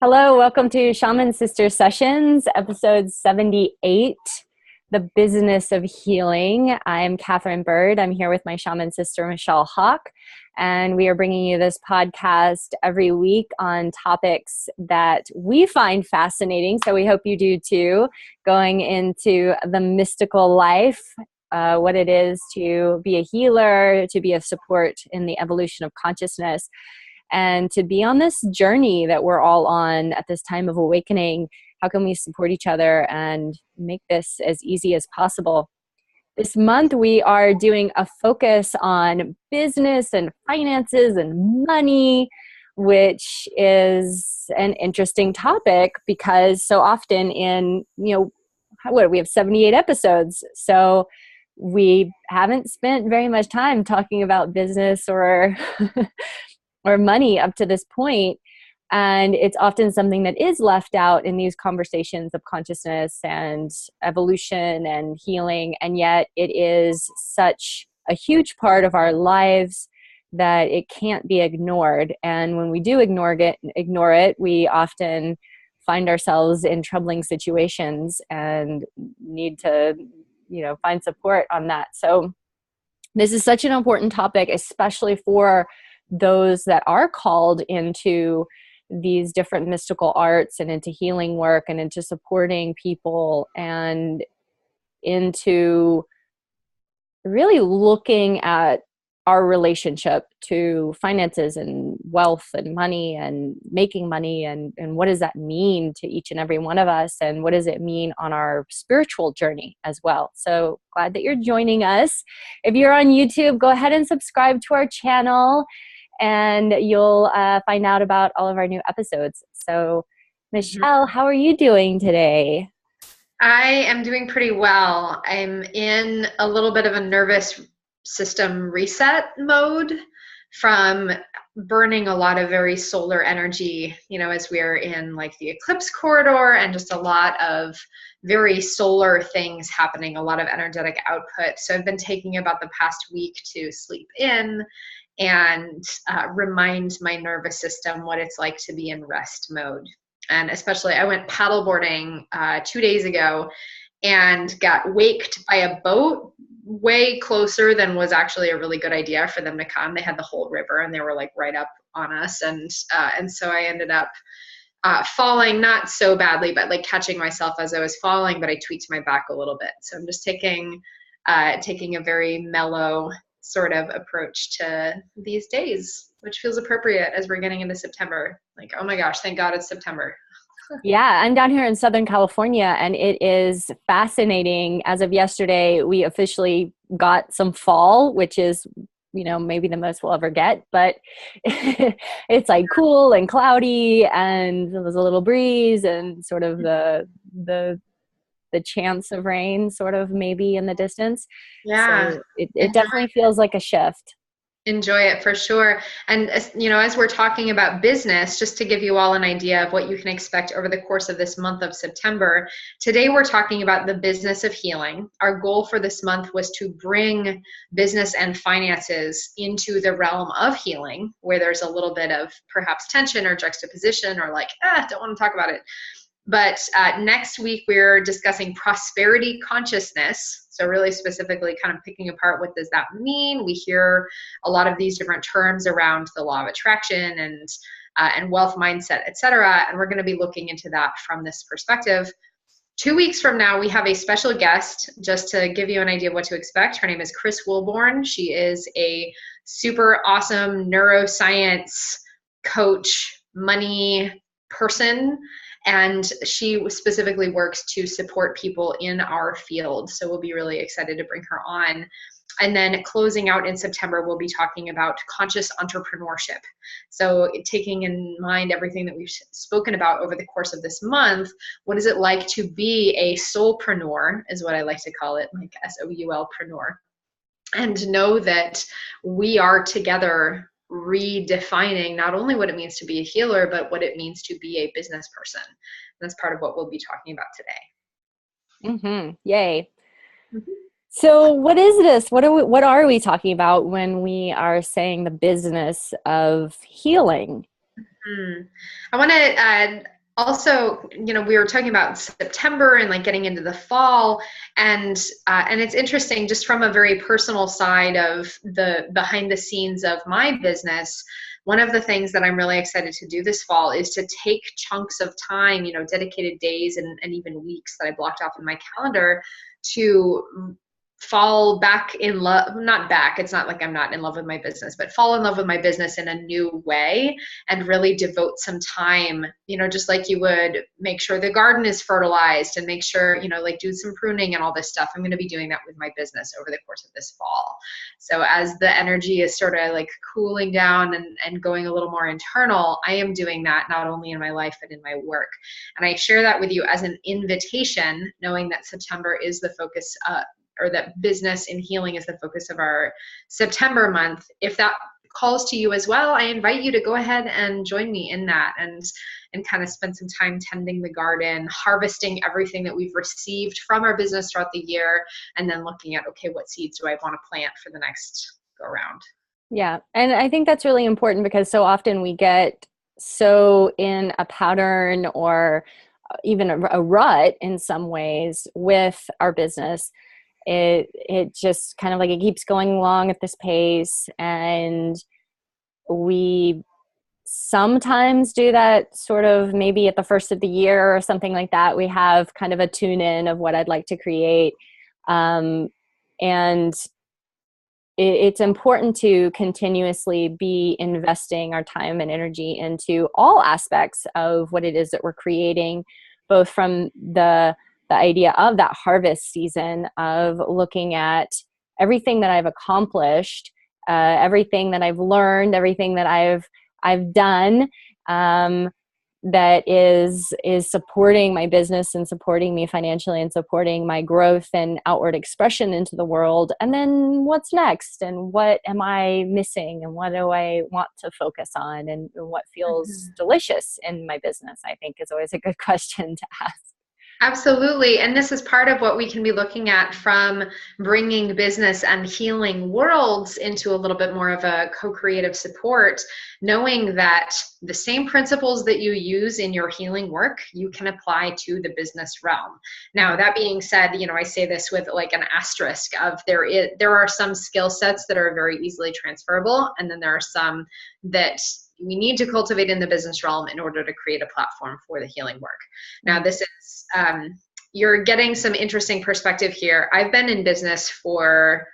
Hello, welcome to Shaman Sister Sessions, episode 78, The Business of Healing. I'm Katherine Bird. I'm here with my shaman sister, Michelle Hawk, and we are bringing you this podcast every week on topics that we find fascinating, so we hope you do too, going into the mystical life, what it is to be a healer, to be a support in the evolution of consciousness, and to be on this journey that we're all on at this time of awakening. How can we support each other and make this as easy as possible? This month, we are doing a focus on business and finances and money, which is an interesting topic because so often we have 78 episodes. So we haven't spent very much time talking about business or or money up to this point. And it's often something that is left out in these conversations of consciousness and evolution and healing. And yet it is such a huge part of our lives that it can't be ignored. And when we do ignore it, we often find ourselves in troubling situations and need to, find support on that. So this is such an important topic, especially for those that are called into these different mystical arts and into healing work and into supporting people and into really looking at our relationship to finances and wealth and money and making money and what does that mean to each and every one of us, and what does it mean on our spiritual journey as well. So glad that you're joining us. If you're on YouTube, go ahead and subscribe to our channel and you'll find out about all of our new episodes. So Michelle, how are you doing today? I am doing pretty well. I'm in a little bit of a nervous system reset mode from burning a lot of very solar energy, as we're in like the eclipse corridor and just a lot of very solar things happening, a lot of energetic output. So I've been taking about the past week to sleep in and remind my nervous system what it's like to be in rest mode. And especially I went paddleboarding 2 days ago and got waked by a boat way closer than was actually a really good idea for them to come. They had the whole river and they were like right up on us. And so I ended up falling, not so badly, but like catching myself as I was falling, but I tweaked my back a little bit. So I'm just taking a very mellow sort of approach to these days, which feels appropriate as we're getting into September. Like, oh my gosh, thank God it's September. Yeah, I'm down here in Southern California, and it is fascinating. As of yesterday, we officially got some fall, which is, maybe the most we'll ever get, but it's like cool and cloudy, and there's a little breeze and sort of the chance of rain sort of maybe in the distance. Yeah. So it definitely feels like a shift. Enjoy it for sure. And as we're talking about business, just to give you all an idea of what you can expect over the course of this month of September, today we're talking about the business of healing. Our goal for this month was to bring business and finances into the realm of healing, where there's a little bit of perhaps tension or juxtaposition or like, don't want to talk about it. But next week, we're discussing prosperity consciousness. So really specifically kind of picking apart what does that mean. We hear a lot of these different terms around the law of attraction and wealth mindset, et cetera. And we're going to be looking into that from this perspective. 2 weeks from now, we have a special guest, just to give you an idea of what to expect. Her name is Chris Wilborn. She is a super awesome neuroscience coach, money person. And she specifically works to support people in our field. So we'll be really excited to bring her on. And then closing out in September, we'll be talking about conscious entrepreneurship. So taking in mind everything that we've spoken about over the course of this month, what is it like to be a soulpreneur, is what I like to call it, like SOULpreneur. And know that we are together redefining not only what it means to be a healer, but what it means to be a business person. And that's part of what we'll be talking about today. Yay. So what is this? What are we talking about when we are saying the business of healing? I want to also, we were talking about September and like getting into the fall, and it's interesting just from a very personal side of the behind the scenes of my business. One of the things that I'm really excited to do this fall is to take chunks of time, dedicated days and even weeks that I blocked off in my calendar to fall back in love, not back, it's not like I'm not in love with my business, but fall in love with my business in a new way and really devote some time, just like you would make sure the garden is fertilized and make sure, like do some pruning and all this stuff. I'm going to be doing that with my business over the course of this fall. So as the energy is sort of like cooling down and going a little more internal, I am doing that not only in my life, but in my work. And I share that with you as an invitation, knowing that September is the focus or that business and healing is the focus of our September month. If that calls to you as well, I invite you to go ahead and join me in that and kind of spend some time tending the garden, harvesting everything that we've received from our business throughout the year, and then looking at, okay, what seeds do I want to plant for the next go around? Yeah. And I think that's really important because so often we get so in a pattern or even a rut in some ways with our business. It just kind of like it keeps going along at this pace, and we sometimes do that sort of maybe at the first of the year or something like that. We have kind of a tune in of what I'd like to create, and it's important to continuously be investing our time and energy into all aspects of what it is that we're creating, both from the idea of that harvest season of looking at everything that I've accomplished, everything that I've learned, everything that I've done, that is supporting my business and supporting me financially and supporting my growth and outward expression into the world. And then what's next? And what am I missing? And what do I want to focus on? And what feels delicious in my business, I think, is always a good question to ask. Absolutely. And this is part of what we can be looking at from bringing business and healing worlds into a little bit more of a co-creative support, knowing that the same principles that you use in your healing work, you can apply to the business realm. Now, that being said, I say this with like an asterisk of there are some skill sets that are very easily transferable. And then there are some that we need to cultivate in the business realm in order to create a platform for the healing work. Now, this is, you're getting some interesting perspective here. I've been in business for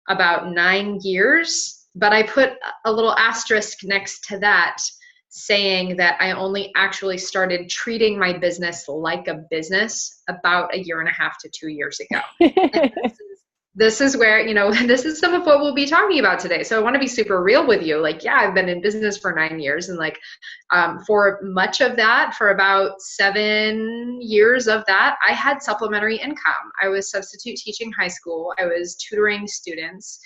about 9 years, but I put a little asterisk next to that saying that I only actually started treating my business like a business about 1.5 to 2 years ago. This is where, this is some of what we'll be talking about today. So I want to be super real with you. Like, yeah, I've been in business for 9 years. And like, for much of that, for about 7 years of that, I had supplementary income. I was substitute teaching high school. I was tutoring students.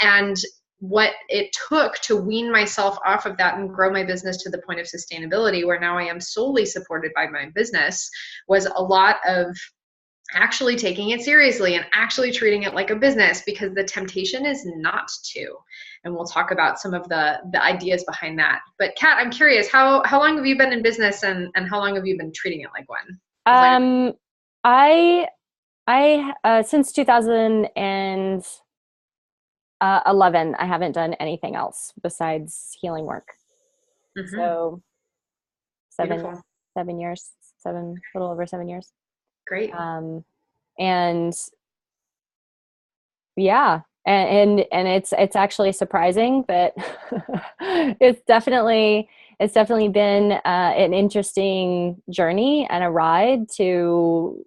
And what it took to wean myself off of that and grow my business to the point of sustainability, where now I am solely supported by my business, was a lot of actually taking it seriously and actually treating it like a business, because the temptation is not to. And we'll talk about some of the ideas behind that. But Kat, I'm curious, how long have you been in business and how long have you been treating it like one? I since 2011, I haven't done anything else besides healing work. Mm-hmm. So seven years, a little over 7 years. Great. And yeah, and it's actually surprising that it's definitely been an interesting journey and a ride to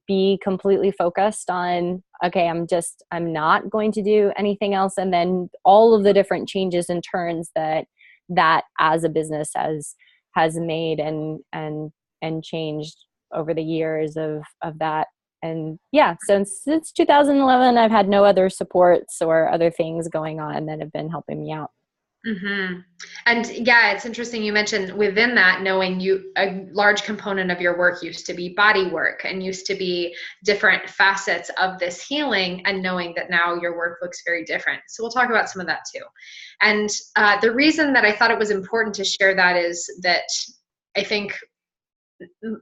be completely focused on, okay, I'm not going to do anything else. And then all of the different changes and turns that as a business has made and changed over the years of that. And yeah, since 2011, I've had no other supports or other things going on that have been helping me out. Mm-hmm. And yeah, it's interesting you mentioned within that, knowing a large component of your work used to be body work and used to be different facets of this healing, and knowing that now your work looks very different. So we'll talk about some of that too. And the reason that I thought it was important to share that is that I think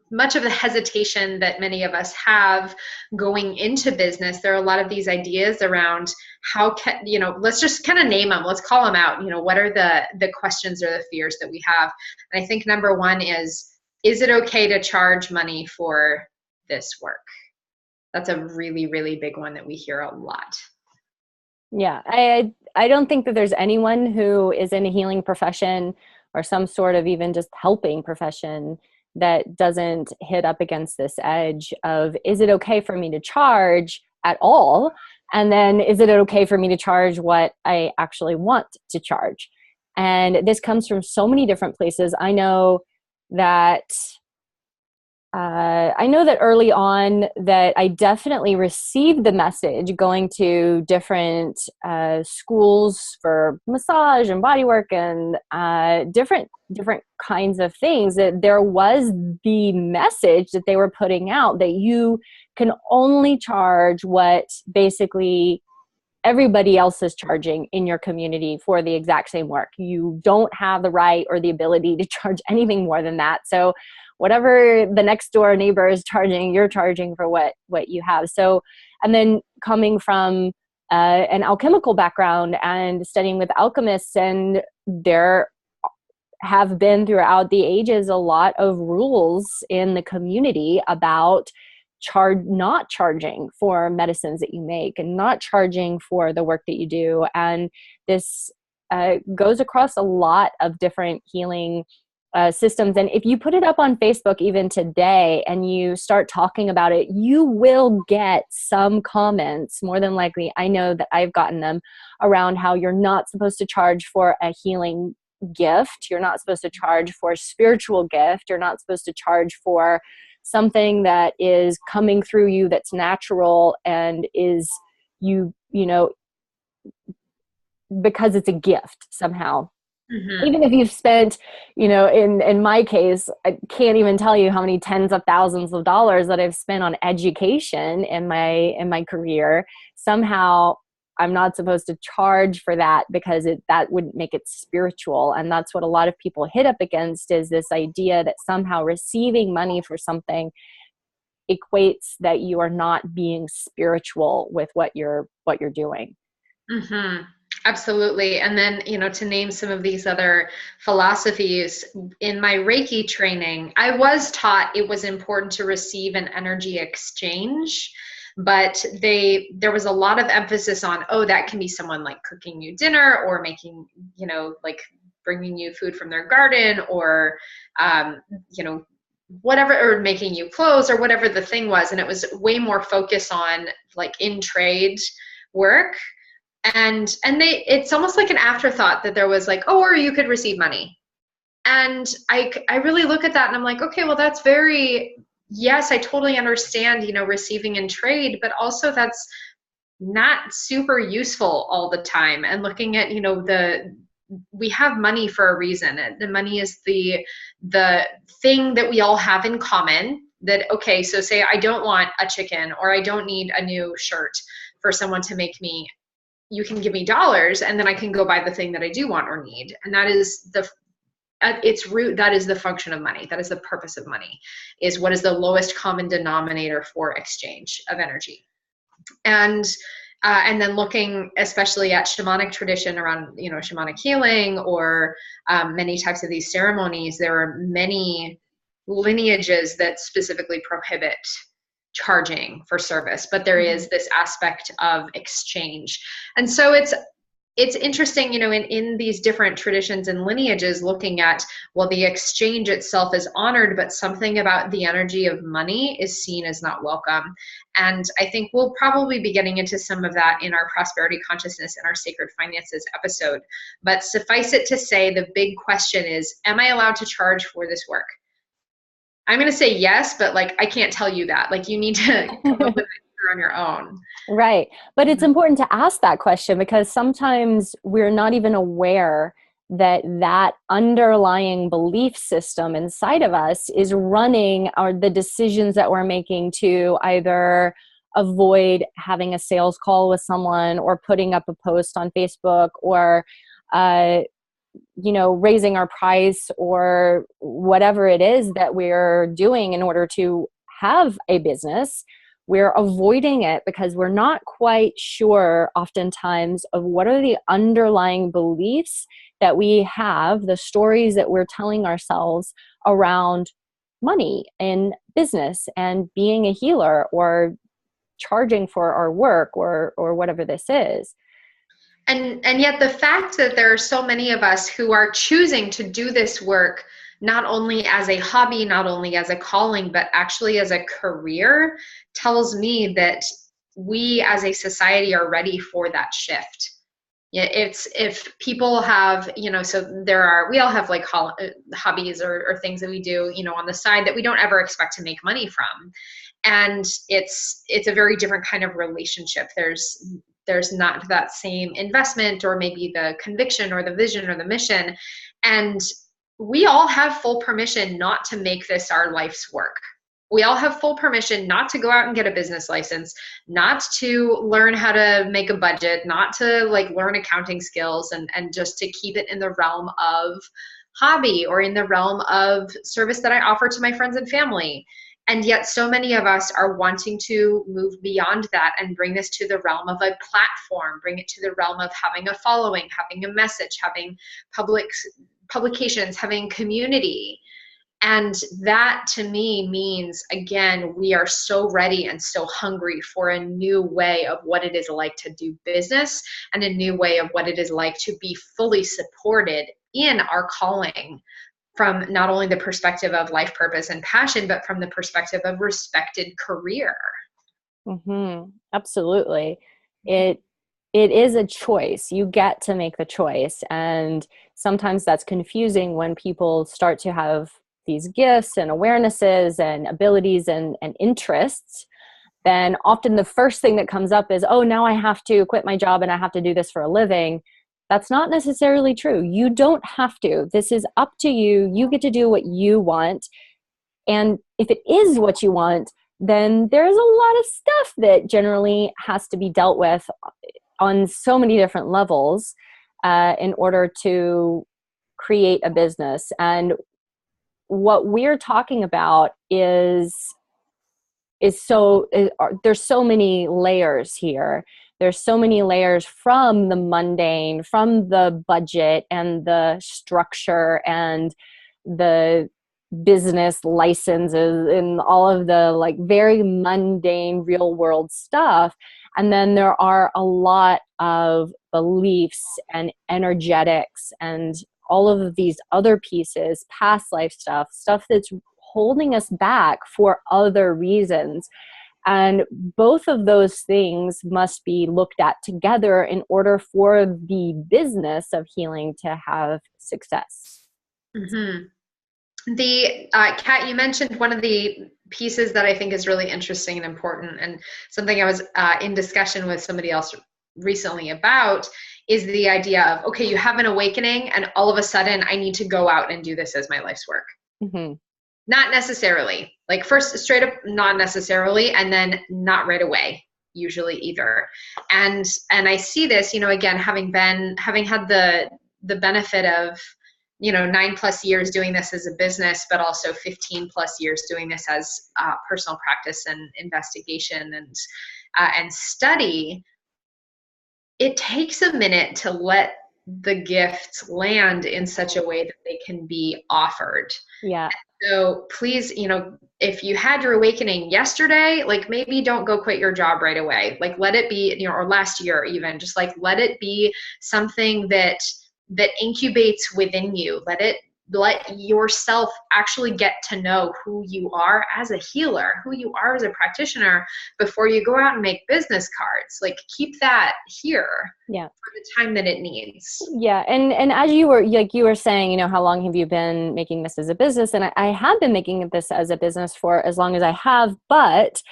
much of the hesitation that many of us have going into business, there are a lot of these ideas around how can, let's just kind of name them, let's call them out. What are the questions or the fears that we have? And I think number one is it okay to charge money for this work? That's a really, really big one that we hear a lot. Yeah, I don't think that there's anyone who is in a healing profession or some sort of even just helping profession that doesn't hit up against this edge of, is it okay for me to charge at all? And then is it okay for me to charge what I actually want to charge? And this comes from so many different places. I know that early on that I definitely received the message going to different schools for massage and bodywork and different kinds of things, that there was the message that they were putting out that you can only charge what basically everybody else is charging in your community for the exact same work. You don't have the right or the ability to charge anything more than that. So whatever the next door neighbor is charging, you're charging for what you have. So, and then coming from an alchemical background and studying with alchemists, and there have been throughout the ages a lot of rules in the community about not charging for medicines that you make and not charging for the work that you do. And this goes across a lot of different healing systems. And if you put it up on Facebook even today and you start talking about it, you will get some comments, more than likely. I know that I've gotten them, around how you're not supposed to charge for a healing gift. You're not supposed to charge for a spiritual gift. You're not supposed to charge for something that is coming through you, that's natural, and is because it's a gift somehow. Mm-hmm. Even if you've spent, in my case, I can't even tell you how many tens of thousands of dollars that I've spent on education in my career. Somehow I'm not supposed to charge for that because that wouldn't make it spiritual. And that's what a lot of people hit up against, is this idea that somehow receiving money for something equates that you are not being spiritual with what you're doing. Mm-hmm. Absolutely. And then, to name some of these other philosophies, in my Reiki training, I was taught it was important to receive an energy exchange, but there was a lot of emphasis on, that can be someone like cooking you dinner or making, like bringing you food from their garden, or, whatever, or making you clothes, or whatever the thing was. And it was way more focused on like in trade work. And it's almost like an afterthought that there was like, or you could receive money. And I really look at that and I'm like, okay, well, that's yes, I totally understand, receiving in trade, but also that's not super useful all the time. And looking at, we have money for a reason. The money is the thing that we all have in common. That, okay, so say I don't want a chicken, or I don't need a new shirt for someone to make me. You can give me dollars and then I can go buy the thing that I do want or need. And that is its root. That is the function of money. That is the purpose of money, is what is the lowest common denominator for exchange of energy. And then looking especially at shamanic tradition around, shamanic healing, or many types of these ceremonies, there are many lineages that specifically prohibit charging for service, but there is this aspect of exchange. And so it's interesting, in these different traditions and lineages, looking at, well, the exchange itself is honored, but something about the energy of money is seen as not welcome. And I think we'll probably be getting into some of that in our prosperity consciousness and our sacred finances episode. But suffice it to say, the big question is, am I allowed to charge for this work? I'm going to say yes, but like, I can't tell you that. Like, you need to come up with it on your own. Right. But it's important to ask that question, because sometimes we're not even aware that underlying belief system inside of us is running the decisions that we're making to either avoid having a sales call with someone, or putting up a post on Facebook, or raising our price, or whatever it is that we're doing in order to have a business. We're avoiding it because we're not quite sure oftentimes of what are the underlying beliefs that we have, the stories that we're telling ourselves around money and business and being a healer, or charging for our work, or whatever this is. And yet the fact that there are so many of us who are choosing to do this work not only as a hobby, not only as a calling, but actually as a career, tells me that we as a society are ready for that shift. Yeah, if people have, so we all have like hobbies or things that we do, on the side that we don't ever expect to make money from. And it's a very different kind of relationship. There's not that same investment, or maybe the conviction or the vision or the mission. And we all have full permission not to make this our life's work. We all have full permission not to go out and get a business license, not to learn how to make a budget, not to learn accounting skills, and just to keep it in the realm of hobby, or in the realm of service that I offer to my friends and family. And yet so many of us are wanting to move beyond that and bring this to the realm of a platform, bring it to the realm of having a following, having a message, having publications, having community. And that to me means, again, we are so ready and so hungry for a new way of what it is like to do business, and a new way of what it is like to be fully supported in our calling, from not only the perspective of life purpose and passion, but from the perspective of respected career. Mm-hmm. Absolutely. It is a choice. You get to make the choice. And sometimes that's confusing when people start to have these gifts and awarenesses and abilities and interests. Then often the first thing that comes up is, oh, now I have to quit my job and I have to do this for a living. That's not necessarily true. You don't have to. This is up to you. You get to do what you want. And if it is what you want, then there's a lot of stuff that generally has to be dealt with on so many different levels in order to create a business. And what we're talking about there's so many layers here. There's so many layers, from the mundane, from the budget and the structure and the business licenses and all of the very mundane real world stuff. And then there are a lot of beliefs and energetics and all of these other pieces, past life stuff that's holding us back for other reasons. And both of those things must be looked at together in order for the business of healing to have success. Mm-hmm. Kat, you mentioned one of the pieces that I think is really interesting and important, and something I was in discussion with somebody else recently about, is the idea of, okay, you have an awakening and all of a sudden I need to go out and do this as my life's work. Mm-hmm. Not necessarily. First, straight up, not necessarily, and then not right away, usually either. And I see this, again, having had the benefit of 9+ years doing this as a business, but also 15+ years doing this as personal practice and investigation and study. It takes a minute to let the gifts land in such a way that they can be offered. Yeah. So please, if you had your awakening yesterday, maybe don't go quit your job right away. Let it be, or last year even, just let it be something that incubates within you. Let yourself actually get to know who you are as a healer, who you are as a practitioner, before you go out and make business cards. Keep that here, yeah, for the time that it needs. Yeah. And as you were saying, how long have you been making this as a business? And I have been making this as a business for as long as I have, but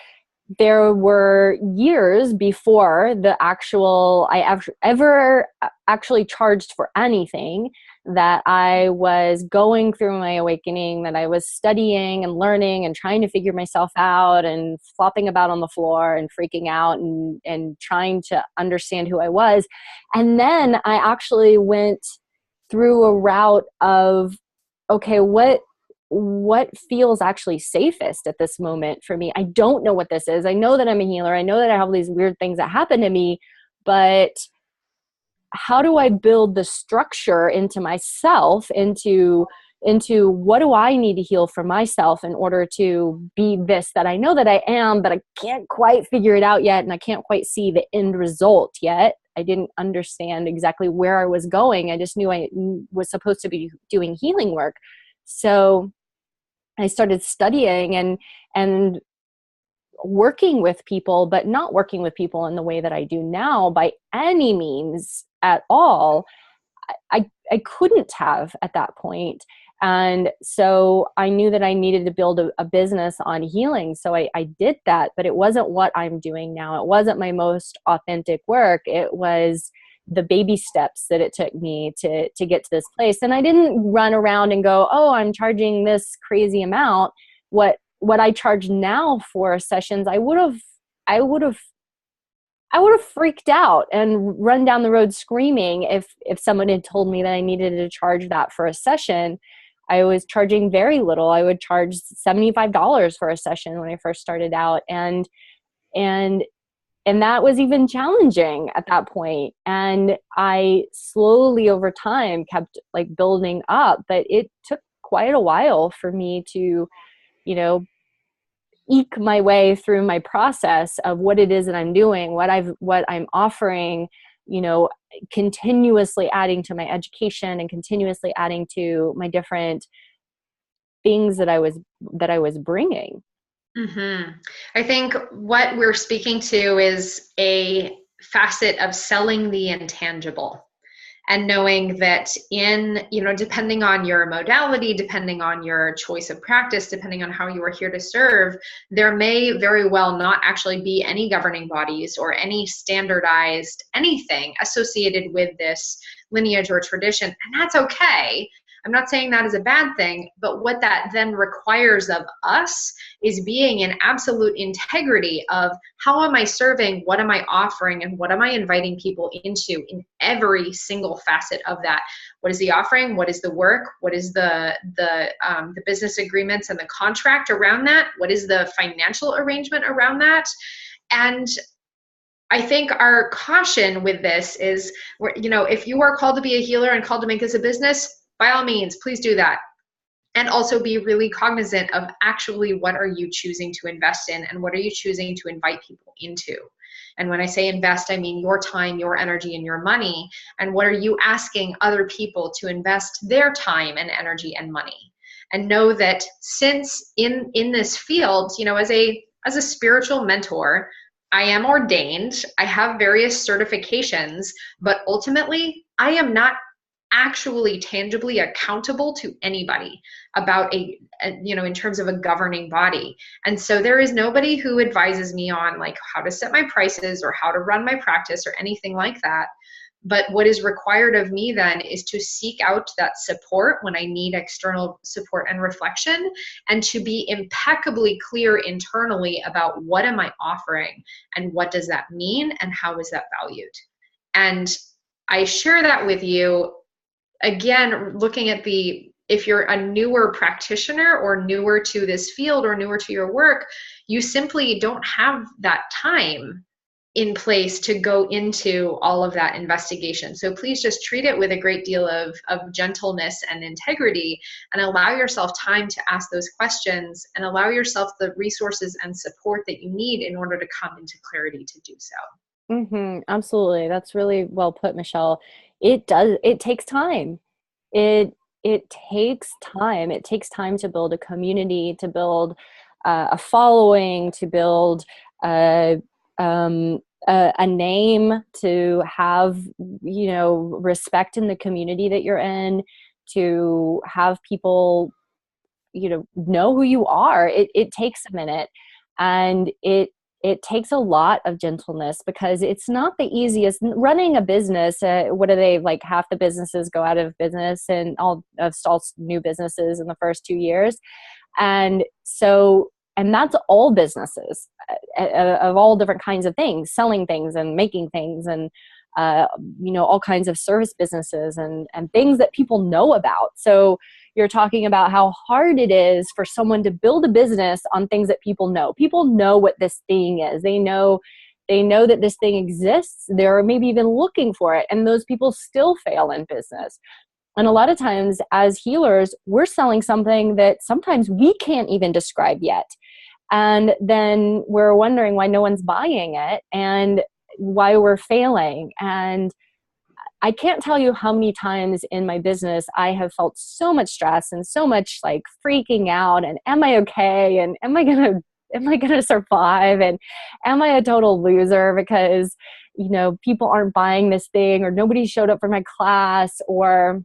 there were years before I ever actually charged for anything. that I was going through my awakening, that I was studying and learning and trying to figure myself out and flopping about on the floor and freaking out and trying to understand who I was. And then I actually went through a route of, okay, what feels actually safest at this moment for me? I don't know what this is. I know that I'm a healer. I know that I have these weird things that happen to me, but how do I build the structure into myself, into what do I need to heal for myself in order to be this that I know that I am, but I can't quite figure it out yet, and I can't quite see the end result yet. I didn't understand exactly where I was going. I just knew I was supposed to be doing healing work. So I started studying and working with people, but not working with people in the way that I do now by any means at all. I couldn't have at that point. And so I knew that I needed to build a business on healing. So I did that, but it wasn't what I'm doing now. It wasn't my most authentic work. It was the baby steps that it took me to get to this place. And I didn't run around and go, oh, I'm charging this crazy amount. What I charge now for sessions, I would have freaked out and run down the road screaming if someone had told me that I needed to charge that for a session. I was charging very little. I would charge $75 for a session when I first started out. And that was even challenging at that point. And I slowly over time kept like building up, but it took quite a while for me to, eke my way through my process of what it is that I'm doing, what I'm offering, continuously adding to my education and continuously adding to my different things that I was bringing. Mm-hmm. I think what we're speaking to is a facet of selling the intangible. And knowing that depending on your modality, depending on your choice of practice, depending on how you are here to serve, there may very well not actually be any governing bodies or any standardized anything associated with this lineage or tradition. And that's okay. I'm not saying that is a bad thing, but what that then requires of us is being in absolute integrity of how am I serving, what am I offering, and what am I inviting people into in every single facet of that. What is the offering? What is the work? What is the business agreements and the contract around that? What is the financial arrangement around that? And I think our caution with this is, if you are called to be a healer and called to make this a business, by all means, please do that. And also be really cognizant of actually what are you choosing to invest in and what are you choosing to invite people into. And when I say invest, I mean your time, your energy, and your money. And what are you asking other people to invest their time and energy and money? And know that since in this field, as a spiritual mentor, I am ordained, I have various certifications, but ultimately I am not actually tangibly accountable to anybody about in terms of a governing body. And so there is nobody who advises me on like how to set my prices or how to run my practice or anything like that. But what is required of me then is to seek out that support when I need external support and reflection, and to be impeccably clear internally about what am I offering and what does that mean and how is that valued. And I share that with you. Again, looking at if you're a newer practitioner or newer to this field or newer to your work, you simply don't have that time in place to go into all of that investigation. So please just treat it with a great deal of gentleness and integrity, and allow yourself time to ask those questions and allow yourself the resources and support that you need in order to come into clarity to do so. Mm-hmm, absolutely. That's really well put, Michelle. It takes time. It takes time. It takes time to build a community, to build a following, to build a name, to have, respect in the community that you're in, to have people, know who you are. It takes a minute, and it takes a lot of gentleness, because it's not the easiest. Running a business, what are they, like half the businesses go out of business, and all new businesses in the first 2 years. And so, and that's all businesses of all different kinds of things, selling things and making things, and all kinds of service businesses and things that people know about. So you're talking about how hard it is for someone to build a business on things that people know. People know what this thing is. They know that this thing exists. They're maybe even looking for it. And those people still fail in business. And a lot of times as healers, we're selling something that sometimes we can't even describe yet. And then we're wondering why no one's buying it and why we're failing. And I can't tell you how many times in my business I have felt so much stress and so much like freaking out, and am I okay? And am I gonna survive? And am I a total loser because, people aren't buying this thing, or nobody showed up for my class, or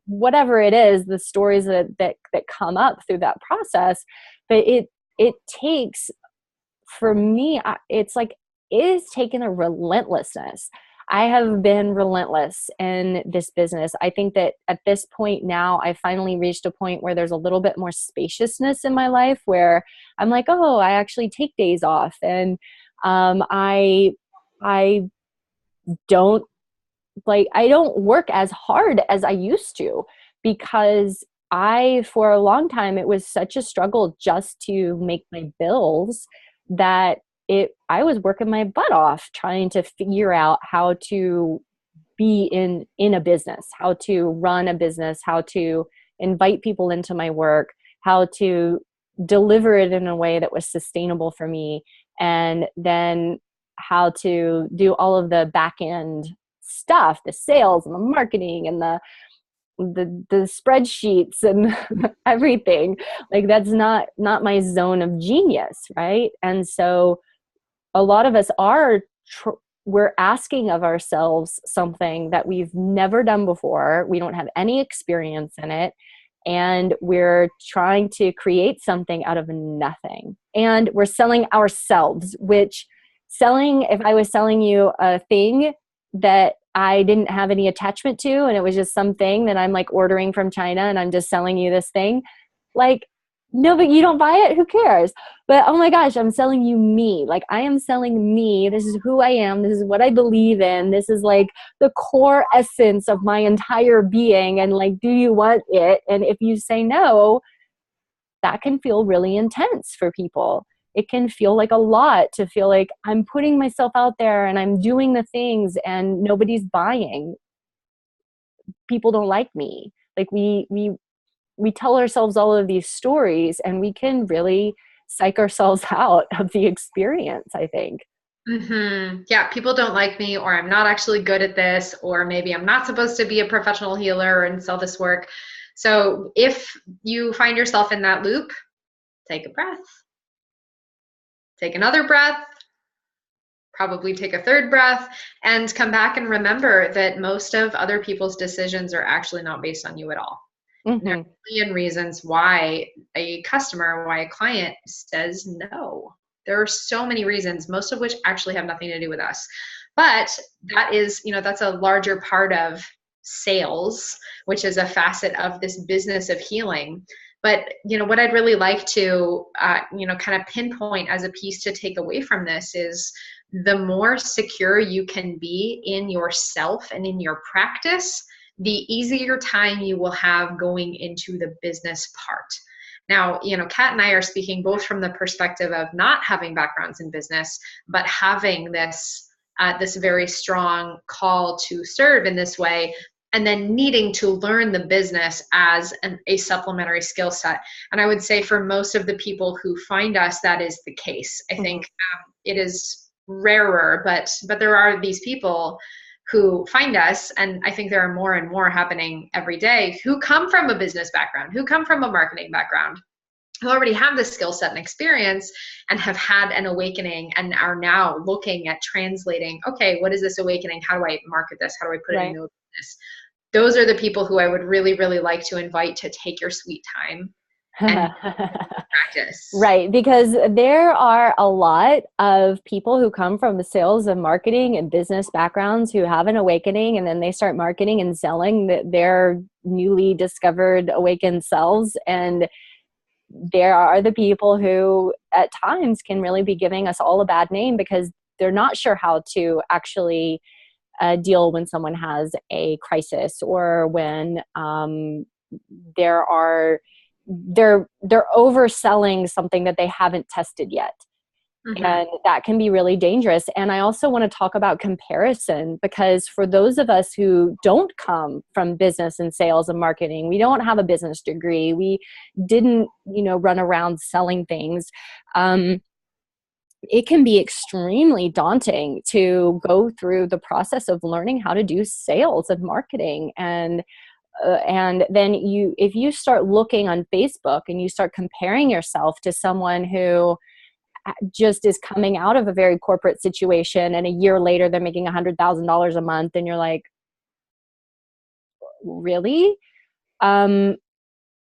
whatever it is, the stories that come up through that process. But it takes, for me, it's like, it has taken a relentlessness. I have been relentless in this business. I think that at this point now, I finally reached a point where there's a little bit more spaciousness in my life, where I'm like, oh, I actually take days off, and I don't work as hard as I used to, because for a long time, it was such a struggle just to make my bills that I was working my butt off trying to figure out how to be in a business, how to run a business, how to invite people into my work, how to deliver it in a way that was sustainable for me, and then how to do all of the back end stuff, the sales and the marketing and the spreadsheets and everything. Like, that's not my zone of genius, right? And so a lot of us we're asking of ourselves something that we've never done before. We don't have any experience in it. And we're trying to create something out of nothing. And we're selling ourselves, if I was selling you a thing that I didn't have any attachment to, and it was just something that I'm like ordering from China, and I'm just selling you this thing, like, no, but you don't buy it, who cares? But oh my gosh, I'm selling you me. Like, I am selling me. This is who I am. This is what I believe in. This is like the core essence of my entire being. And like, do you want it? And if you say no, that can feel really intense for people. It can feel like a lot to feel like I'm putting myself out there and I'm doing the things and nobody's buying. People don't like me. Like, we tell ourselves all of these stories, and we can really psych ourselves out of the experience, I think. Mm-hmm. Yeah, people don't like me, or I'm not actually good at this, or maybe I'm not supposed to be a professional healer and sell this work. So if you find yourself in that loop, take a breath. Take another breath, probably take a third breath, and come back and remember that most of other people's decisions are actually not based on you at all. Mm-hmm. There are a million reasons why a client says no. There are so many reasons, most of which actually have nothing to do with us. But that is, that's a larger part of sales, which is a facet of this business of healing. But, what I'd really like to, kind of pinpoint as a piece to take away from this is, the more secure you can be in yourself and in your practice, the easier time you will have going into the business part. Now, Kat and I are speaking both from the perspective of not having backgrounds in business, but having this very strong call to serve in this way, and then needing to learn the business as a supplementary skill set. And I would say for most of the people who find us, that is the case. I think it is rarer, but there are these people who find us, and I think there are more and more happening every day, who come from a business background, who come from a marketing background, who already have the skill set and experience and have had an awakening and are now looking at translating, okay, what is this awakening? How do I market this? How do I put it in business? Those are the people who I would really, really like to invite to take your sweet time and practice. Right, because there are a lot of people who come from the sales and marketing and business backgrounds who have an awakening, and then they start marketing and selling their newly discovered awakened selves. And there are the people who at times can really be giving us all a bad name because they're not sure how to actually deal when someone has a crisis, or when they're overselling something that they haven't tested yet. Mm-hmm. And that can be really dangerous. And I also want to talk about comparison, because for those of us who don't come from business and sales and marketing, we don't have a business degree, we didn't, run around selling things. It can be extremely daunting to go through the process of learning how to do sales and marketing. And then if you start looking on Facebook and you start comparing yourself to someone who just is coming out of a very corporate situation, and a year later they're making $100,000 a month, and you're like, really?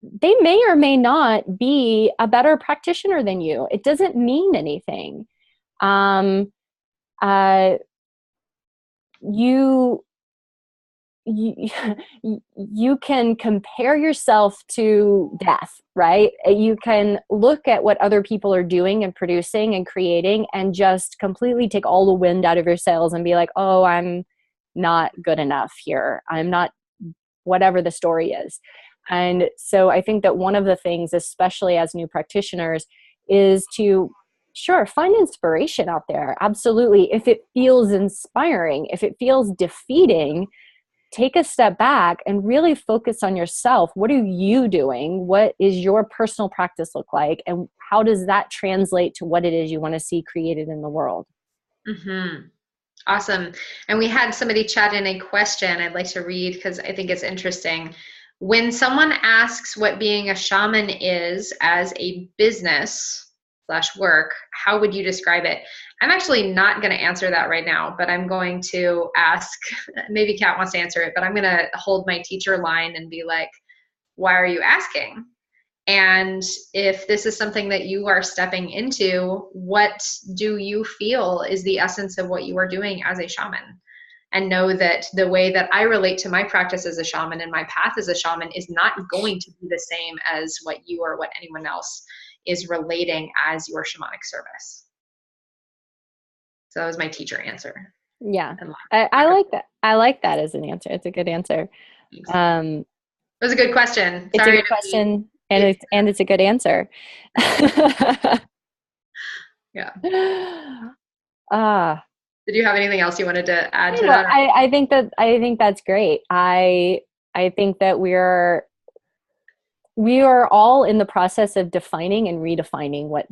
They may or may not be a better practitioner than you. It doesn't mean anything. You can compare yourself to death, right? You can look at what other people are doing and producing and creating and just completely take all the wind out of your sails and be like, oh, I'm not good enough here. I'm not, whatever the story is. And so I think that one of the things, especially as new practitioners, is to find inspiration out there. Absolutely. If it feels inspiring, if it feels defeating, take a step back and really focus on yourself. What are you doing? What is your personal practice look like? And how does that translate to what it is you want to see created in the world? Mm-hmm. Awesome. And we had somebody chat in a question I'd like to read because I think it's interesting. When someone asks what being a shaman is as a business/work, how would you describe it? I'm actually not going to answer that right now, but I'm going to ask, maybe Kat wants to answer it, but I'm going to hold my teacher line and be like, why are you asking? And if this is something that you are stepping into, what do you feel is the essence of what you are doing as a shaman? And know that the way that I relate to my practice as a shaman and my path as a shaman is not going to be the same as what you or what anyone else is relating as your shamanic service. So that was my teacher answer. Yeah, I like that. I like that as an answer. It's a good answer. It was a good question. It's a good question, and it's a good answer. Yeah. Did you have anything else you wanted to add to that? I think that's great. I think that we are all in the process of defining and redefining what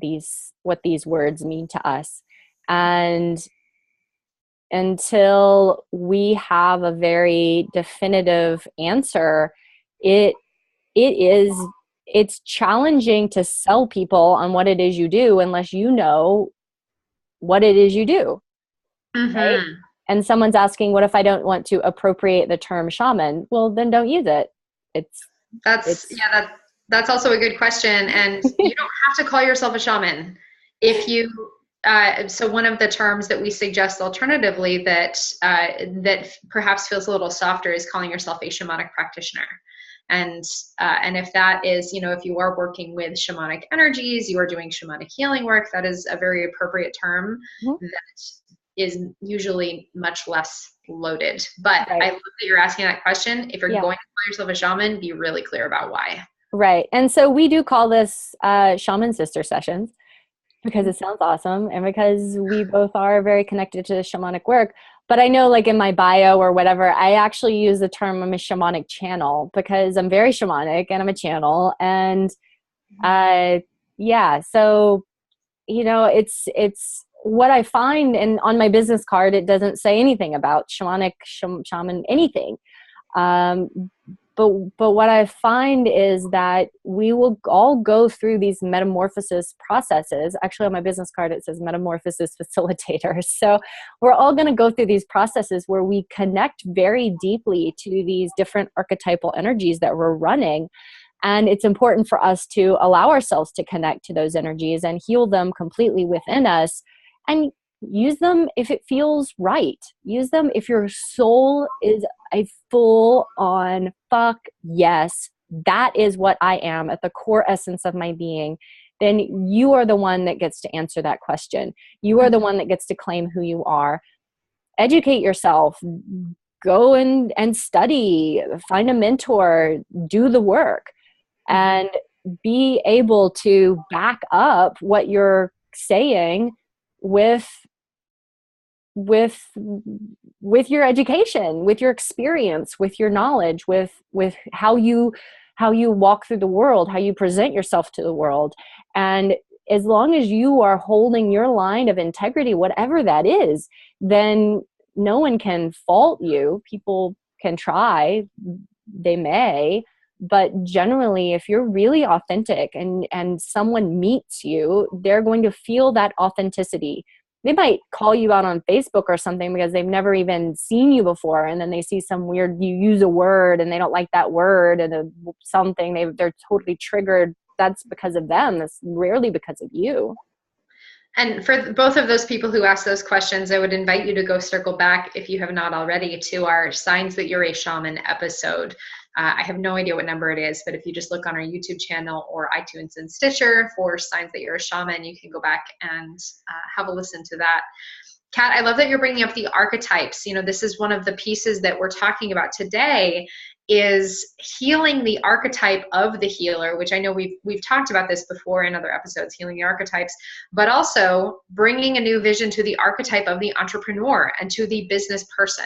these words mean to us. And until we have a very definitive answer, it's challenging to sell people on what it is you do unless you know what it is you do. Mm-hmm. Right? And someone's asking, what if I don't want to appropriate the term shaman? Well, then don't use it. That's also a good question. And you don't have to call yourself a shaman. If you, so one of the terms that we suggest alternatively that perhaps feels a little softer is calling yourself a shamanic practitioner. And if that is, if you are working with shamanic energies, you are doing shamanic healing work, that is a very appropriate term. Mm-hmm. That is usually much less loaded. But right. I love that you're asking that question. If you're going to call yourself a shaman, be really clear about why. Right. And so we do call this Shaman Sister Sessions because it sounds awesome and because we both are very connected to the shamanic work. But I know, like in my bio or whatever, I actually use the term I'm a shamanic channel because I'm very shamanic and I'm a channel. And so, it's what I find, and on my business card, it doesn't say anything about shamanic, shaman, anything. But what I find is that we will all go through these metamorphosis processes. Actually, on my business card, it says metamorphosis facilitator. So we're all going to go through these processes where we connect very deeply to these different archetypal energies that we're running. And it's important for us to allow ourselves to connect to those energies and heal them completely within us, and use them if it feels right. Use them if your soul is a full on fuck yes, that is what I am at the core essence of my being. Then you are the one that gets to answer that question. You are the one that gets to claim who you are. Educate yourself, go and study, find a mentor, do the work, and be able to back up what you're saying with your education, with your experience, with your knowledge, with how you walk through the world, how you present yourself to the world. And as long as you are holding your line of integrity, whatever that is, then no one can fault you. People can try, they may, but generally, if you're really authentic and someone meets you, they're going to feel that authenticity. They might call you out on Facebook or something because they've never even seen you before, and then they see some weird, you use a word and they don't like that word and something, they're totally triggered. That's because of them. That's rarely because of you. And for both of those people who ask those questions, I would invite you to go circle back, if you have not already, to our Signs That You're a Shaman episode. I have no idea what number it is, but if you just look on our YouTube channel or iTunes and Stitcher for Signs That You're a Shaman, you can go back and have a listen to that. Kat, I love that you're bringing up the archetypes. You know, this is one of the pieces that we're talking about today, is healing the archetype of the healer, which I know we've talked about this before in other episodes, healing the archetypes, but also bringing a new vision to the archetype of the entrepreneur and to the business person.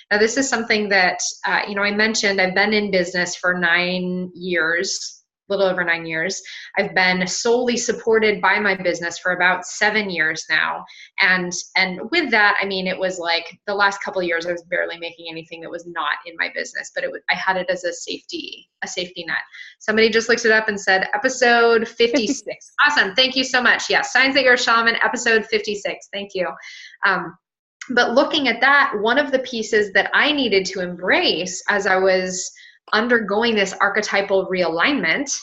Now, this is something that, I mentioned I've been in business for 9 years, a little over 9 years. I've been solely supported by my business for about 7 years now. And with that, I mean, it was like the last couple of years, I was barely making anything that was not in my business, but I had it as a safety net. Somebody just looked it up and said, episode 56. Awesome. Thank you so much. Yes. Signs That You're a Shaman, episode 56. Thank you. But looking at that, one of the pieces that I needed to embrace as I was undergoing this archetypal realignment,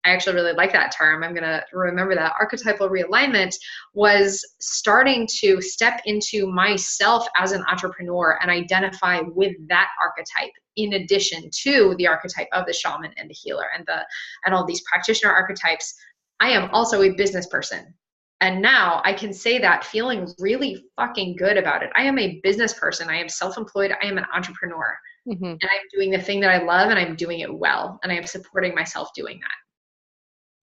I actually really like that term, I'm going to remember that, archetypal realignment, was starting to step into myself as an entrepreneur and identify with that archetype, in addition to the archetype of the shaman and the healer and all these practitioner archetypes. I am also a business person. And now I can say that feeling really fucking good about it. I am a business person. I am self-employed. I am an entrepreneur. And I'm doing the thing that I love, and I'm doing it well. And I am supporting myself doing that.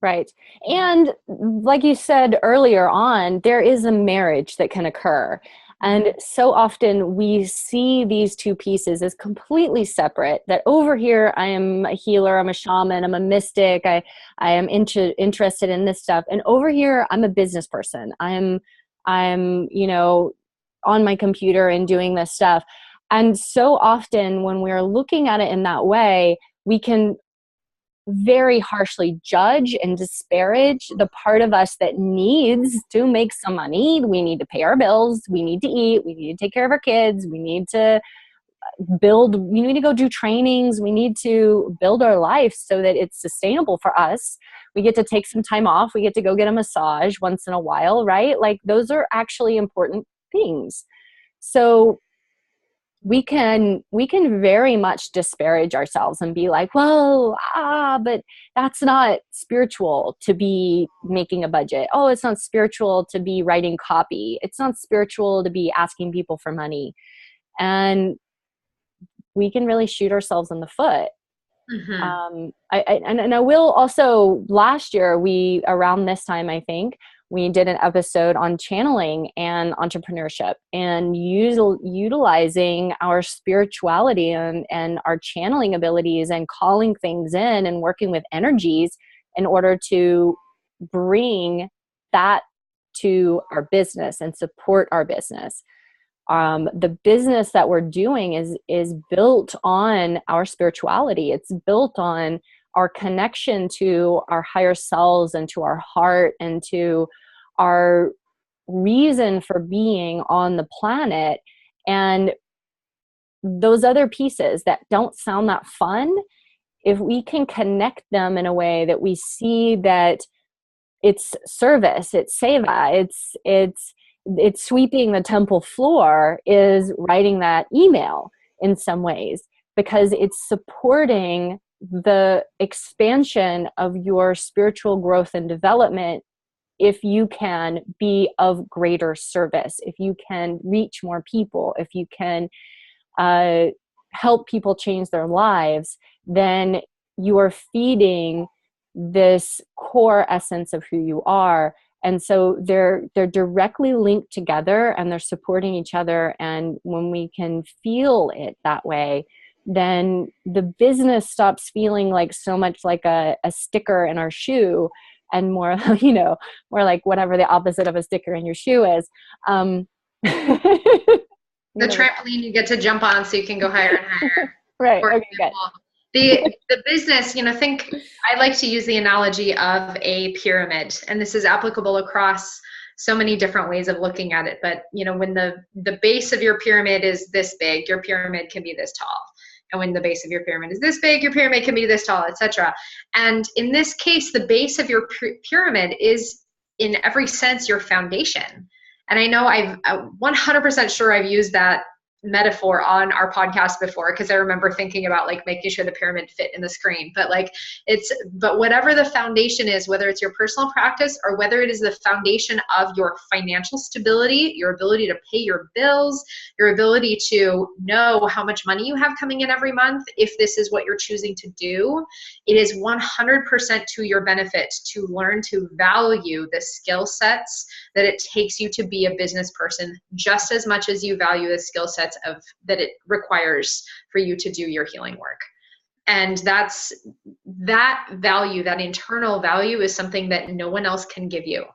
Right. And like you said earlier on, there is a marriage that can occur. And so often we see these two pieces as completely separate, that over here, I am a healer, I'm a shaman, I'm a mystic, I am interested in this stuff. And over here, I'm a business person. I'm on my computer and doing this stuff. And so often when we're looking at it in that way, we can very harshly judge and disparage the part of us that needs to make some money. We need to pay our bills. We need to eat. We need to take care of our kids. We need to we need to go do trainings. We need to build our life so that it's sustainable for us. We get to take some time off. We get to go get a massage once in a while, right? Like, those are actually important things. So we can very much disparage ourselves and be like, well, but that's not spiritual to be making a budget. Oh, it's not spiritual to be writing copy. It's not spiritual to be asking people for money. And we can really shoot ourselves in the foot. I will also, last year, around this time, I think, we did an episode on channeling and entrepreneurship and utilizing our spirituality and our channeling abilities and calling things in and working with energies in order to bring that to our business and support our business. The business that we're doing is built on our spirituality. It's built on our connection to our higher selves and to our heart and to our reason for being on the planet. And those other pieces that don't sound that fun, if we can connect them in a way that we see that it's service, it's seva, it's sweeping the temple floor, is writing that email in some ways, because it's supporting the expansion of your spiritual growth and development. If you can be of greater service, if you can reach more people, if you can help people change their lives, then you are feeding this core essence of who you are. And so they're directly linked together, and they're supporting each other. And when we can feel it that way, then the business stops feeling like so much like a sticker in our shoe, and more, more like whatever the opposite of a sticker in your shoe is. The trampoline you get to jump on so you can go higher and higher. Right. Okay, good. The business, I like to use the analogy of a pyramid, and this is applicable across so many different ways of looking at it. But, when the base of your pyramid is this big, your pyramid can be this tall. And when the base of your pyramid is this big, your pyramid can be this tall, etc. And in this case, the base of your pyramid is, in every sense, your foundation. And I know I'm 100% sure I've used that metaphor on our podcast before, because I remember thinking about like making sure the pyramid fit in the screen. But but whatever the foundation is, whether it's your personal practice or whether it is the foundation of your financial stability, your ability to pay your bills, your ability to know how much money you have coming in every month, if this is what you're choosing to do, it is 100% to your benefit to learn to value the skill sets that it takes you to be a business person, just as much as you value the skill sets that it requires for you to do your healing work. And that value, that internal value, is something that no one else can give you.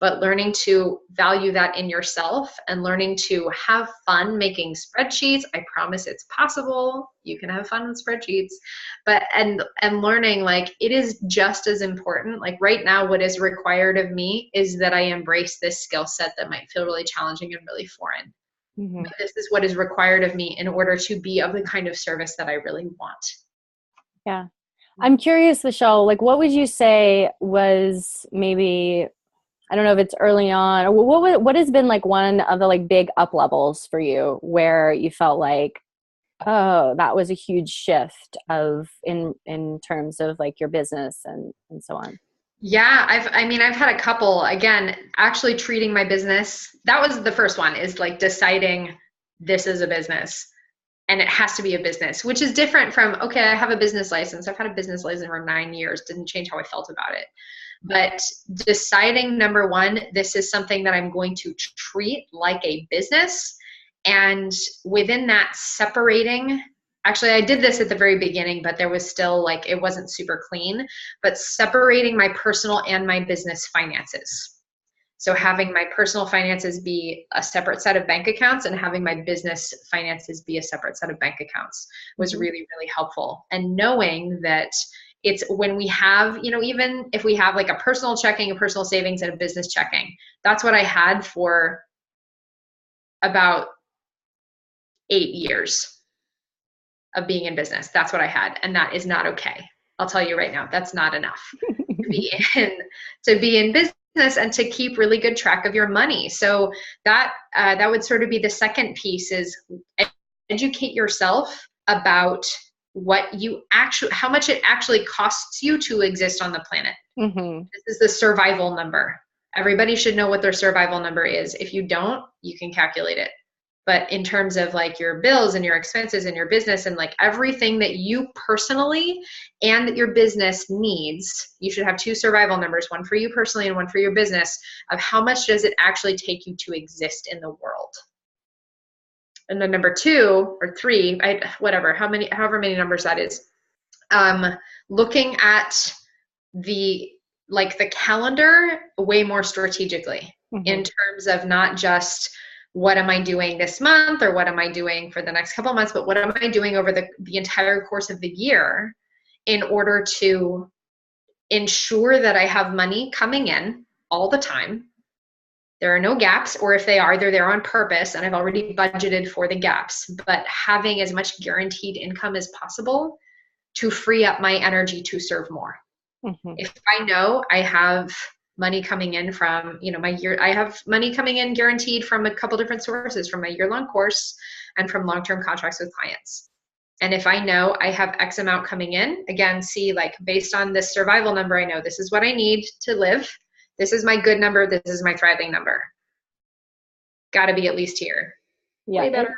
But learning to value that in yourself and learning to have fun making spreadsheets. I promise it's possible. You can have fun with spreadsheets, and learning, like, it is just as important. Like right now, what is required of me is that I embrace this skill set that might feel really challenging and really foreign. Mm-hmm. But this is what is required of me in order to be of the kind of service that I really want. Yeah. I'm curious, Michelle, like, what would you say was maybe, I don't know if it's early on, or what has been like one of the like big up levels for you where you felt like, oh, that was a huge shift in terms of like your business and so on? Yeah, I've had a couple. Again, actually treating my business, that was the first one, is like deciding this is a business and it has to be a business, which is different from, okay, I have a business license. I've had a business license for 9 years. Didn't change how I felt about it. But deciding, number one, this is something that I'm going to treat like a business. And within that, separating, actually, I did this at the very beginning, but there was still like, it wasn't super clean, but separating my personal and my business finances. So having my personal finances be a separate set of bank accounts and having my business finances be a separate set of bank accounts was really, really helpful. And knowing that it's when we have, even if we have like a personal checking, a personal savings, and a business checking, that's what I had for about 8 years of being in business. That's what I had. And that is not okay. I'll tell you right now, that's not enough to be in business and to keep really good track of your money. So that would sort of be the second piece, is educate yourself about how much it actually costs you to exist on the planet. Mm-hmm. This is the survival number. Everybody should know what their survival number is. If you don't, you can calculate it. But in terms of like your bills and your expenses and your business and like everything that you personally and that your business needs, you should have 2 survival numbers, one for you personally and one for your business, of how much does it actually take you to exist in the world. And then number 2 or 3, however many numbers that is, looking at the calendar way more strategically, mm-hmm. in terms of not just what am I doing this month or what am I doing for the next couple of months, but what am I doing over the entire course of the year in order to ensure that I have money coming in all the time. There are no gaps, or if they are, they're there on purpose, and I've already budgeted for the gaps. But having as much guaranteed income as possible to free up my energy to serve more. Mm-hmm. If I know I have money coming in from, I have money coming in guaranteed from a couple different sources, from my year-long course and from long-term contracts with clients. And if I know I have X amount coming in, again, see, like, based on this survival number, I know this is what I need to live. This is my good number. This is my thriving number. Got to be at least here. Yeah. Way better.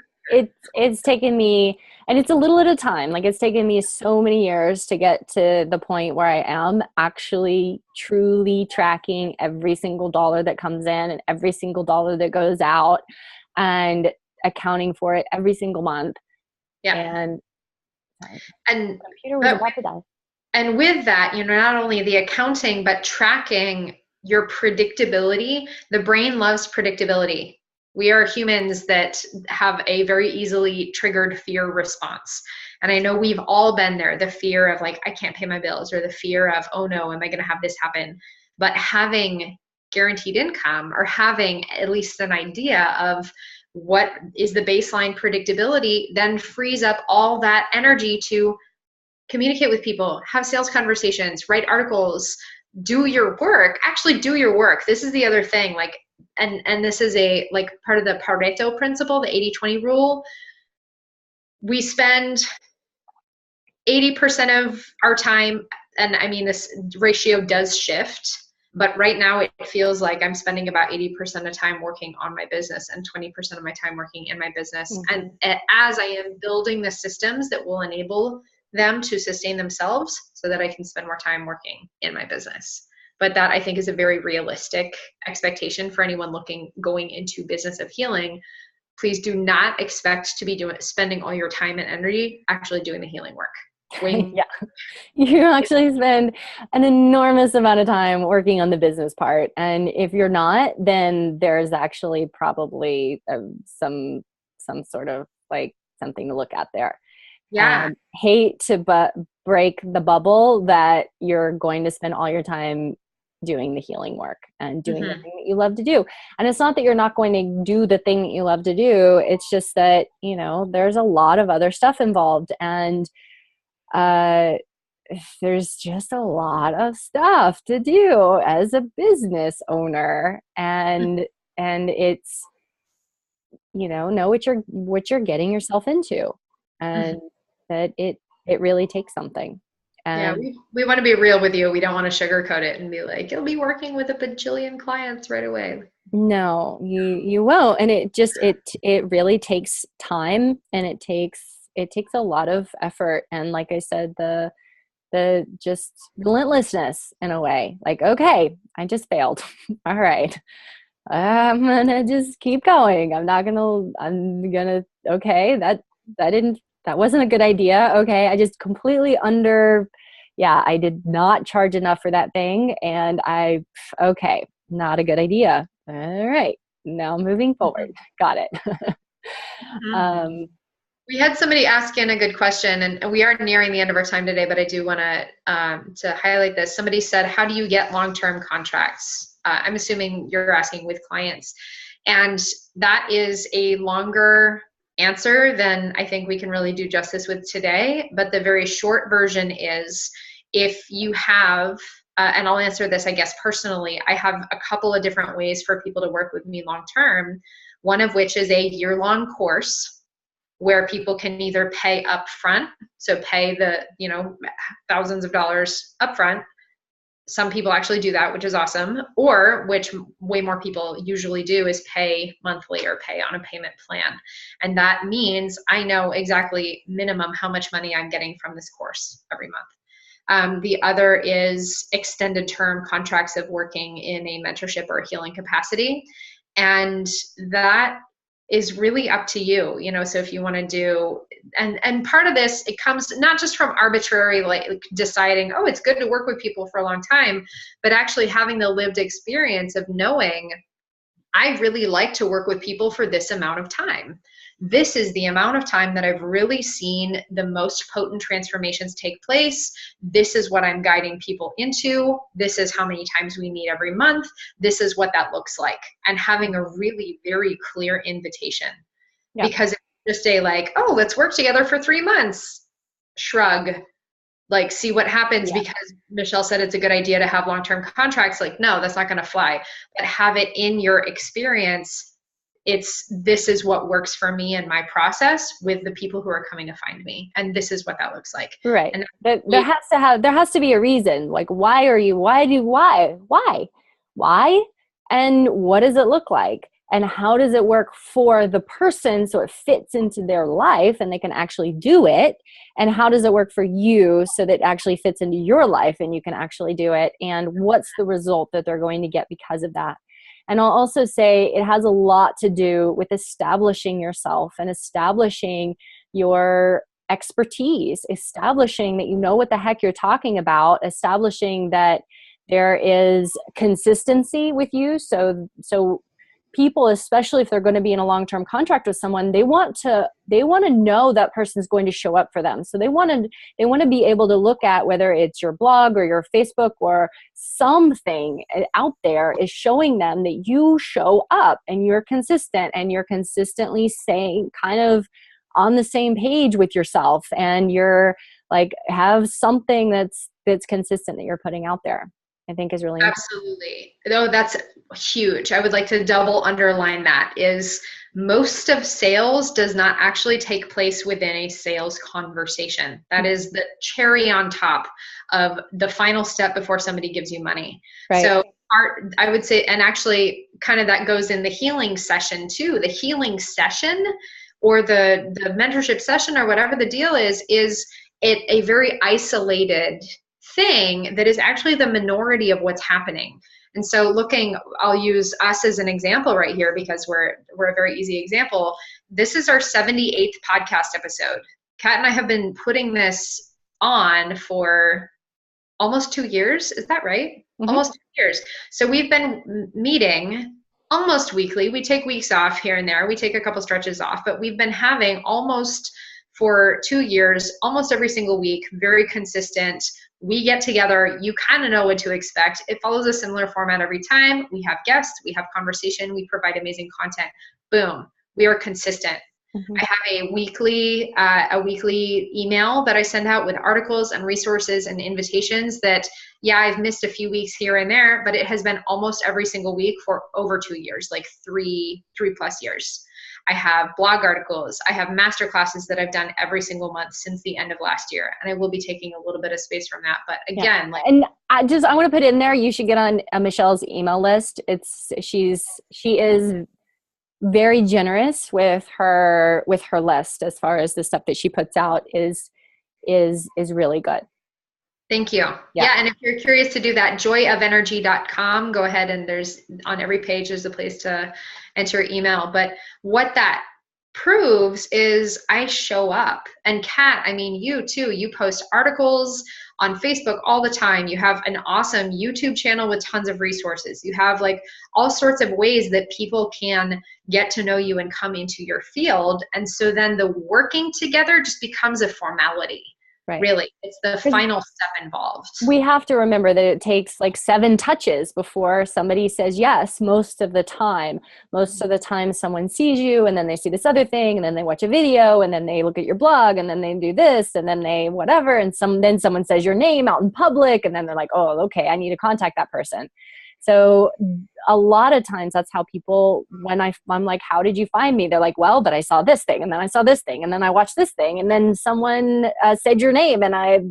It's taken me, and it's a little at a time. Like, it's taken me so many years to get to the point where I am actually truly tracking every single dollar that comes in and every single dollar that goes out, and accounting for it every single month. Yeah. And the computer was about to die. And with that, not only the accounting, but tracking your predictability. The brain loves predictability. We are humans that have a very easily triggered fear response. And I know we've all been there, the fear of, like, I can't pay my bills, or the fear of, oh no, am I going to have this happen? But having guaranteed income, or having at least an idea of what is the baseline predictability, then frees up all that energy to communicate with people, have sales conversations, write articles, do your work, actually do your work. This is the other thing, like, and this is a, like, part of the Pareto principle, the 80-20 rule. We spend 80% of our time, and I mean, this ratio does shift, but right now it feels like I'm spending about 80% of time working on my business and 20% of my time working in my business. Mm-hmm. And as I am building the systems that will enable them to sustain themselves, so that I can spend more time working in my business. But that, I think, is a very realistic expectation for anyone going into business of healing. Please do not expect to be spending all your time and energy actually doing the healing work. Yeah, you actually spend an enormous amount of time working on the business part, and if you're not, then there's actually probably some sort of, like, something to look at there. Yeah. Hate to break the bubble that you're going to spend all your time doing the healing work and doing the thing that you love to do. And it's not that you're not going to do the thing that you love to do. It's just that, there's a lot of other stuff involved, and there's just a lot of stuff to do as a business owner. And it's, know what you're getting yourself into, and that it really takes something. And yeah, we want to be real with you. We don't want to sugarcoat it and be like, you'll be working with a bajillion clients right away. No, you won't. And it just, it really takes time, and it takes a lot of effort. And like I said, the just relentlessness, in a way, like, okay, I just failed. All right. I'm gonna just keep going. I'm gonna, okay, that wasn't a good idea. Okay. I just completely I did not charge enough for that thing. And okay, not a good idea. All right. Now moving forward. Got it. We had somebody ask in a good question, and we are nearing the end of our time today, but I do want to highlight this. Somebody said, how do you get long-term contracts? I'm assuming you're asking with clients. And that is a longer answer than I think we can really do justice with today. But the very short version is, if you have, and I'll answer this, I guess, personally, I have a couple of different ways for people to work with me long-term, one of which is a year-long course where people can either pay up front, so pay the, thousands of dollars up front. Some people actually do that, which is awesome, or, which way more people usually do, is pay monthly or pay on a payment plan. And that means I know exactly minimum how much money I'm getting from this course every month. The other is extended term contracts of working in a mentorship or a healing capacity. And that is really up to you, so if you want to do, and part of this, it comes not just from arbitrary, like, deciding, oh, it's good to work with people for a long time, but actually having the lived experience of knowing, I really like to work with people for this amount of time. This is the amount of time that I've really seen the most potent transformations take place. This is what I'm guiding people into. This is how many times we meet every month. This is what that looks like. And having a really very clear invitation. Yeah. Because it's just a, like, oh, let's work together for 3 months. Shrug. like see what happens, Yeah. because Michelle said it's a good idea to have long-term contracts. Like, no, that's not going to fly, but have it in your experience. This is what works for me and my process with the people who are coming to find me. And this is what that looks like. Right. And There has to be a reason. Like, why? And what does it look like? And how does it work for the person so it fits into their life and they can actually do it? And how does it work for you so that it actually fits into your life and you can actually do it? And what's the result that they're going to get because of that? And I'll also say it has a lot to do with establishing yourself and establishing your expertise, establishing that you know what the heck you're talking about, establishing that there is consistency with you. So people, especially if they're going to be in a long-term contract with someone, they want to know that person's going to show up for them. So they want to be able to look at whether it's your blog or your Facebook or something out there is showing them that you show up and you're consistent and you're consistently saying kind of on the same page with yourself, and you're like have something that's consistent that you're putting out there. I think is really important. Absolutely. No, that's huge. I would like to double underline that is most of sales does not actually take place within a sales conversation. That is the cherry on top of the final step before somebody gives you money. Right. So I would say, and actually kind of that goes in the healing session too. The healing session or the mentorship session or whatever the deal is it a very isolated thing that is actually the minority of what's happening. And so I'll use us as an example right here because we're a very easy example. This is our 78th podcast episode. Kat and I have been putting this on for almost 2 years. Is that right? Mm-hmm. Almost 2 years. So we've been meeting almost weekly. We take weeks off here and there. We take a couple stretches off, but we've been having almost for 2 years, almost every single week, very consistent. We get together, you kind of know what to expect. It follows a similar format every time. We have guests, we have conversation, we provide amazing content. Boom, we are consistent. Mm-hmm. I have a weekly email that I send out with articles and resources and invitations that, yeah, I've missed a few weeks here and there, but it has been almost every single week for over 2 years, like three plus years. I have blog articles. I have master classes that I've done every single month since the end of last year. And I will be taking a little bit of space from that. But again, and I want to put in there, you should get on Michelle's email list. She is very generous with her list as far as the stuff that she puts out is really good. Thank you. Yeah. And if you're curious to do that, joyofenergy.com, go ahead and there's on every page, there's a place to enter your email. But what that proves is I show up. And Kat, I mean, you too, you post articles on Facebook all the time. You have an awesome YouTube channel with tons of resources. You have like all sorts of ways that people can get to know you and come into your field. And so then the working together just becomes a formality. Right. Really, it's the final step involved. We have to remember that it takes like 7 touches before somebody says yes. Most of the time someone sees you and then they see this other thing and then they watch a video and then they look at your blog and then they do this and then they whatever. And then someone says your name out in public and then they're like, oh, okay, I need to contact that person. So a lot of times that's how people, when I'm like, how did you find me? They're like, well, but I saw this thing and then I saw this thing and then I watched this thing and then someone said your name and that's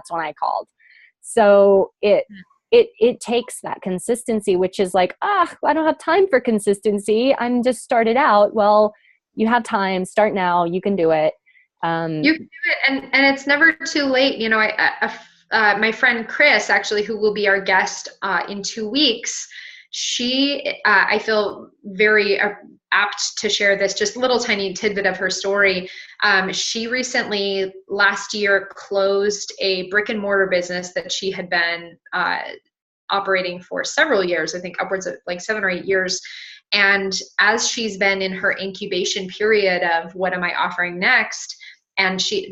when I called. So it takes that consistency, which is like, I don't have time for consistency. I'm just started out. Well, you have time, start now, you can do it. You can do it. And it's never too late. You know, my friend Chris, actually, who will be our guest in 2 weeks, I feel very apt to share this just little tiny tidbit of her story. She recently, last year, closed a brick and mortar business that she had been operating for several years, I think upwards of like 7 or 8 years. And as she's been in her incubation period of what am I offering next, and she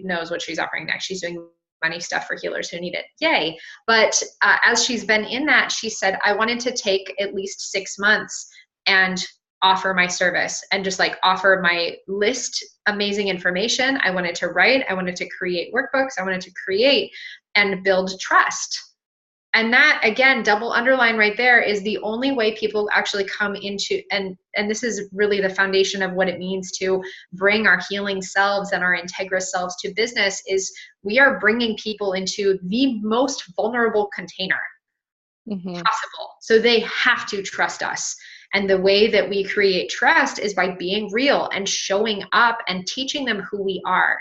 knows what she's offering next. She's doing money stuff for healers who need it. Yay. But as she's been in that, she said, I wanted to take at least 6 months and offer my service and just like offer my list amazing information. I wanted to write, I wanted to create workbooks, I wanted to create and build trust. And that, again, double underline right there, is the only way people actually come into, and this is really the foundation of what it means to bring our healing selves and our integrous selves to business, is we are bringing people into the most vulnerable container possible. So they have to trust us. And the way that we create trust is by being real and showing up and teaching them who we are.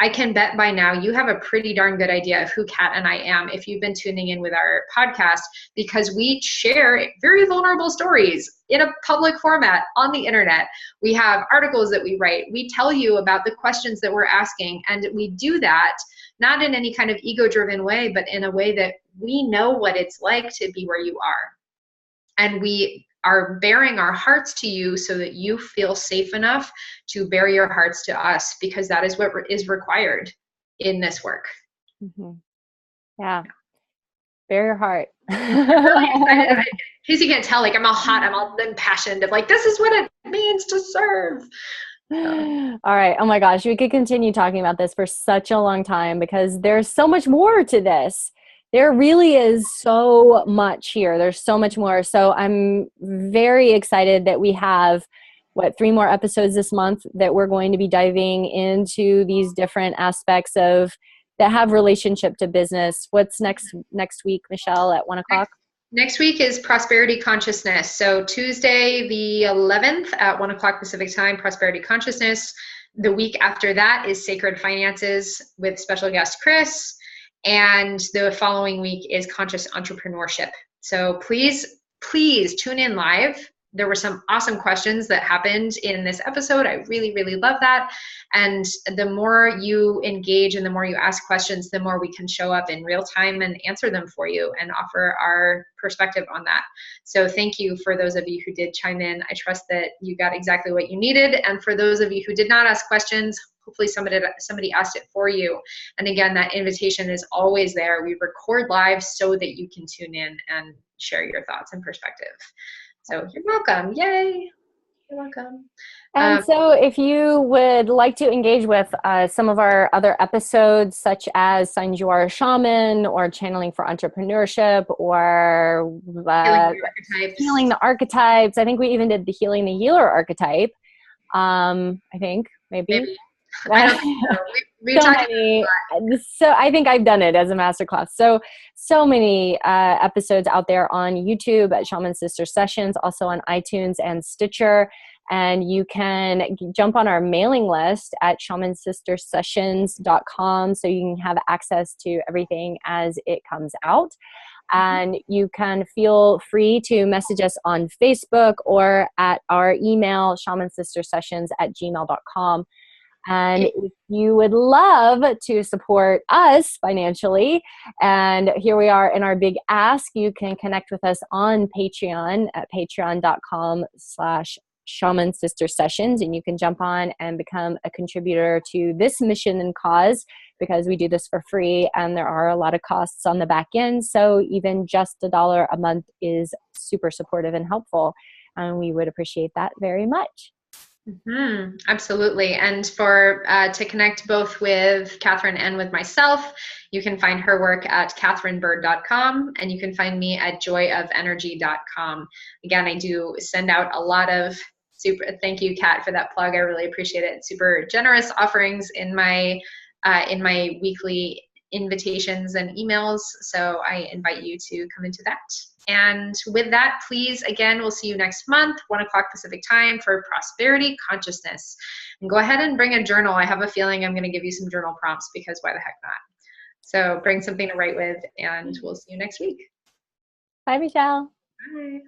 I can bet by now you have a pretty darn good idea of who Kat and I am if you've been tuning in with our podcast, because we share very vulnerable stories in a public format on the internet. We have articles that we write. We tell you about the questions that we're asking, and we do that not in any kind of ego-driven way, but in a way that we know what it's like to be where you are. And we are bearing our hearts to you so that you feel safe enough to bear your hearts to us, because that is what is required in this work. Yeah. Bear your heart. I'm really excited. In case you can't tell, like I'm all hot, I'm all impassioned of like, this is what it means to serve. All right. Oh my gosh. We could continue talking about this for such a long time, because there's so much more to this. There really is so much here. There's so much more. So I'm very excited that we have, 3 more episodes this month that we're going to be diving into these different aspects of that have relationship to business. What's next week, Michelle, at 1:00? Next week is Prosperity Consciousness. So Tuesday, the 11th at 1:00 Pacific time, Prosperity Consciousness. The week after that is Sacred Finances with special guest Chris. And the following week is Conscious Entrepreneurship. So please tune in live. There were some awesome questions that happened in this episode. I really, really love that. And the more you engage and the more you ask questions, the more we can show up in real time and answer them for you and offer our perspective on that. So thank you for those of you who did chime in. I trust that you got exactly what you needed. And for those of you who did not ask questions, hopefully somebody asked it for you. And again, that invitation is always there. We record live so that you can tune in and share your thoughts and perspective. So you're welcome. Yay. You're welcome. And so if you would like to engage with some of our other episodes, such as Signs You Are a Shaman, or Channeling for Entrepreneurship, or Healing the Archetypes. I think we even did the Healing the Healer archetype. I think, maybe. I don't know. We so many. So I think I've done it as a masterclass. So many episodes out there on YouTube at Shaman Sister Sessions, also on iTunes and Stitcher. And you can jump on our mailing list at shamansistersessions.com so you can have access to everything as it comes out. And you can feel free to message us on Facebook or at our email, shamansistersessions@gmail.com. And if you would love to support us financially, and here we are in our big ask, you can connect with us on Patreon at patreon.com/Shaman Sister Sessions, and you can jump on and become a contributor to this mission and cause, because we do this for free and there are a lot of costs on the back end. So even just $1 a month is super supportive and helpful, and we would appreciate that very much. Absolutely. And for to connect both with Katherine and with myself, you can find her work at katherinebird.com, and you can find me at joyofenergy.com. Again, I do send out a lot of thank you, Kat, for that plug. I really appreciate it. Super generous offerings in my weekly invitations and emails. So I invite you to come into that. And with that, please, again, we'll see you next month, 1:00 Pacific time, for Prosperity Consciousness. And go ahead and bring a journal. I have a feeling I'm going to give you some journal prompts, because why the heck not? So bring something to write with, and we'll see you next week. Bye, Michelle. Bye.